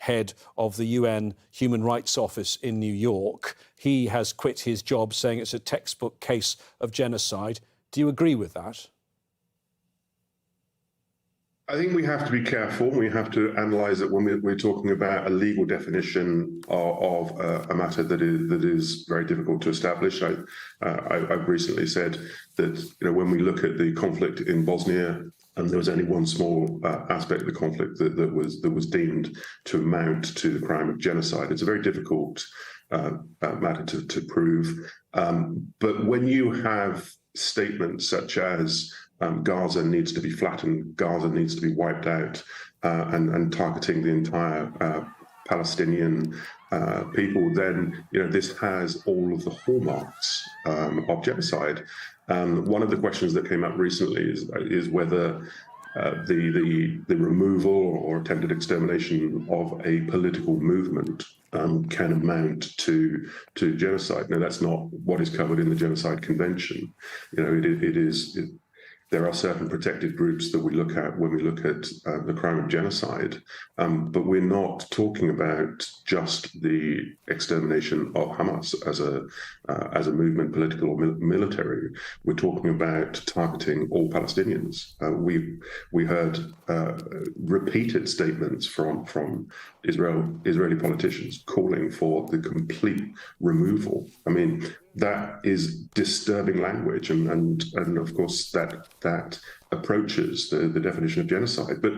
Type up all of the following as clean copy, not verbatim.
head of the UN Human Rights Office in New York. He has quit his job, saying it's a textbook case of genocide. Do you agree with that? I think we have to be careful. We have to analyse it when we're talking about a legal definition of a matter that is very difficult to establish. I've recently said that when we look at the conflict in Bosnia, there was only one small aspect of the conflict that was deemed to amount to the crime of genocide. It's a very difficult matter to prove. But when you have statements such as Gaza needs to be flattened, Gaza needs to be wiped out, and targeting the entire Palestinian people, then this has all of the hallmarks of genocide. One of the questions that came up recently is whether the removal or attempted extermination of a political movement can amount to genocide. Now, that's not what is covered in the Genocide Convention. There are certain protected groups that we look at when we look at the crime of genocide, but we're not talking about just the extermination of Hamas as a movement, political or military. We're talking about targeting all Palestinians. We heard repeated statements from Israeli politicians calling for the complete removal. I mean, that is disturbing language, and of course that approaches the definition of genocide. But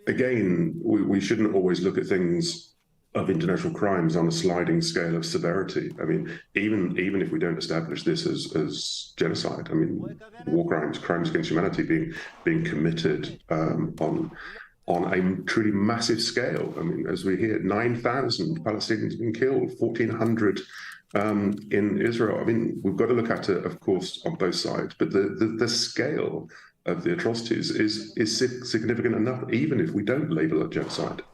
again, we shouldn't always look at things of international crimes on a sliding scale of severity. I mean, even if we don't establish this as genocide, I mean, war crimes, crimes against humanity being committed on a truly massive scale. I mean, as we hear, 9,000 Palestinians have been killed, 1,400 in Israel. I mean, we've got to look at it, of course, on both sides, but the scale of the atrocities is significant enough, even if we don't label it genocide.